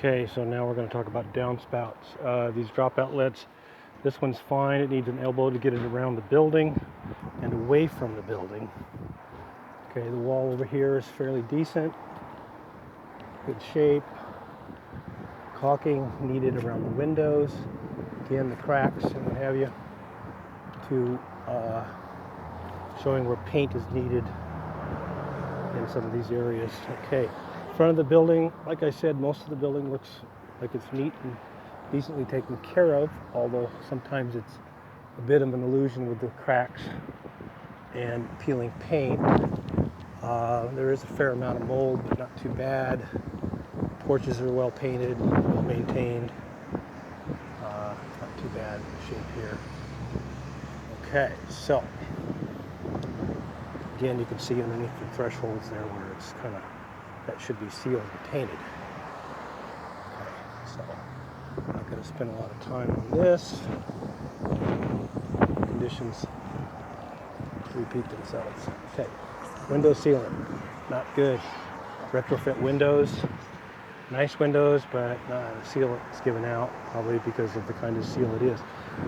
Okay, so now we're going to talk about downspouts. These drop outlets, this one's fine. It needs an elbow to get it around the building and away from the building. Okay, the wall over here is fairly decent, good shape. Caulking needed around the windows, again the cracks and what have you, to showing where paint is needed in some of these areas. Okay, front of the building, like I said, most of the building looks like it's neat and decently taken care of, although sometimes it's a bit of an illusion with the cracks and peeling paint. There is a fair amount of mold, but not too bad. Porches are well painted, well maintained. Not too bad shape here. Okay, so again, you can see underneath the thresholds there where it's kind of, that should be sealed and painted. Okay, so I'm not going to spend a lot of time on this. Conditions repeat themselves. Okay, window sealing, not good. Retrofit windows. Nice windows, but the seal is given out, probably because of the kind of seal it is.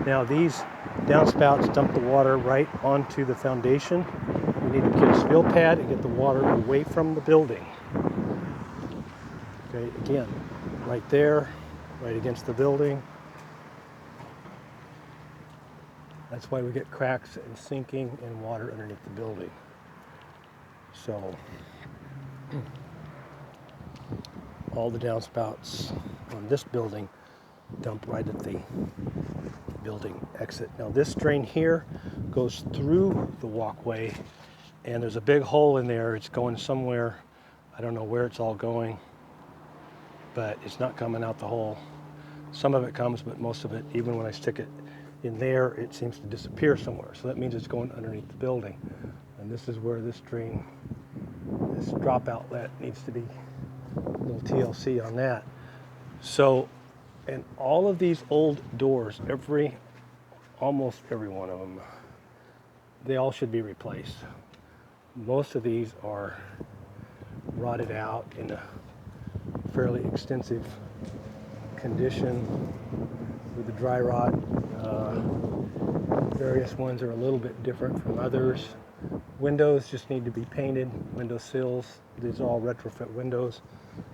Now these downspouts dump the water right onto the foundation. We need to get a spill pad and get the water away from the building. Okay, again, right there, right against the building. That's why we get cracks and sinking and water underneath the building. So all the downspouts on this building dump right at the building exit. Now this drain here goes through the walkway and there's a big hole in there. It's going somewhere. I don't know where it's all going, but it's not coming out the hole. Some of it comes, but most of it, even when I stick it in there, it seems to disappear somewhere. So that means it's going underneath the building. And this is where this drain, this drop outlet needs to be. A little TLC on that. So, and all of these old doors, almost every one of them, they all should be replaced. Most of these are rotted out in a fairly extensive condition with the dry rot. Various ones are a little bit different from others. Windows just need to be painted. Window sills, these are all retrofit windows.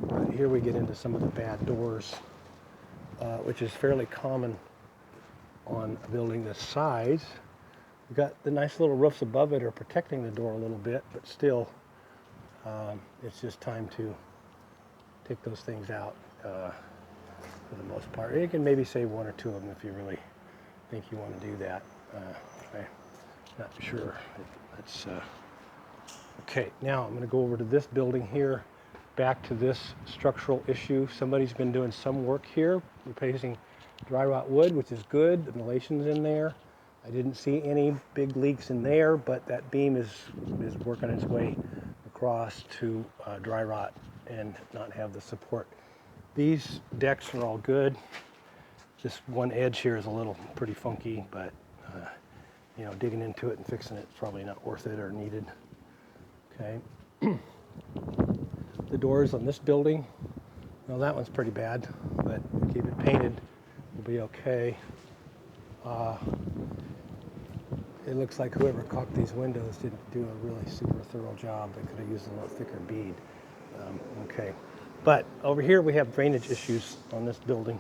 But here we get into some of the bad doors, which is fairly common on a building this size. We've got the nice little roofs above it are protecting the door a little bit, but still, it's just time to take those things out for the most part. You can maybe save one or two of them if you really think you want to do that. I'm not sure. That's okay. Now I'm going to go over to this building here. Back to this structural issue. Somebody's been doing some work here, replacing dry rot wood, which is good. The inhalation's in there. I didn't see any big leaks in there, but that beam is working its way across to dry rot and not have the support. These decks are all good. This one edge here is a little pretty funky, but you know, digging into it and fixing it is probably not worth it or needed. Okay. The doors on this building, well, that one's pretty bad, but keep it painted, we'll be okay. It looks like whoever caulked these windows didn't do a really super thorough job. They could have used a little thicker bead. Okay, but over here we have drainage issues on this building.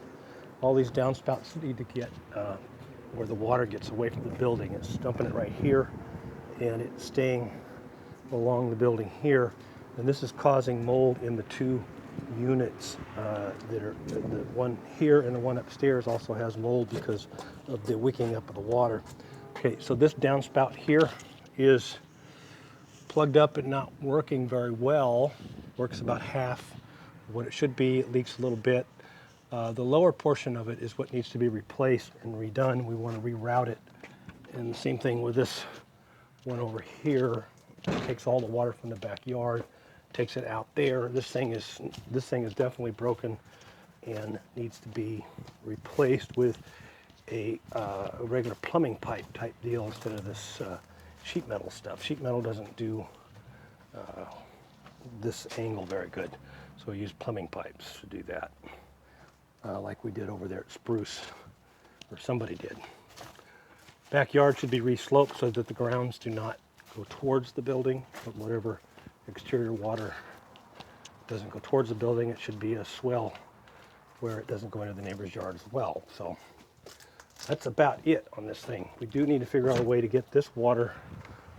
All these downspouts need to get where the water gets away from the building. It's dumping it right here, and it's staying along the building here. And this is causing mold in the two units that are, the one here and the one upstairs also has mold because of the wicking up of the water. Okay, so this downspout here is plugged up and not working very well. Works about half of what it should be. It leaks a little bit. The lower portion of it is what needs to be replaced and redone. We want to reroute it. And the same thing with this one over here. It takes all the water from the backyard, takes it out there. This thing is definitely broken and needs to be replaced with a regular plumbing pipe type deal instead of this sheet metal stuff. Sheet metal doesn't do this angle very good, so we use plumbing pipes to do that. like we did over there at Spruce, or somebody did. Backyard should be re-sloped so that the grounds do not go towards the building, but whatever exterior water doesn't go towards the building, it should be a swell where it doesn't go into the neighbor's yard as well. So that's about it on this thing. We do need to figure out a way to get this water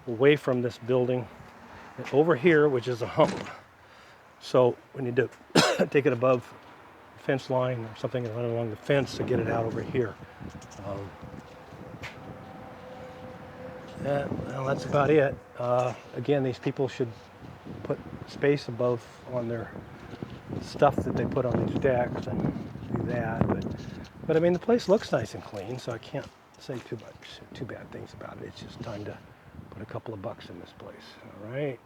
away from this building and over here, which is a hump. So we need to take it above the fence line or something and run along the fence to get it out over here. Well, that's about it. Again, these people should put space above on their stuff that they put on these decks and do that. But I mean, the place looks nice and clean, so I can't say too bad things about it. It's just time to put a couple of bucks in this place. All right.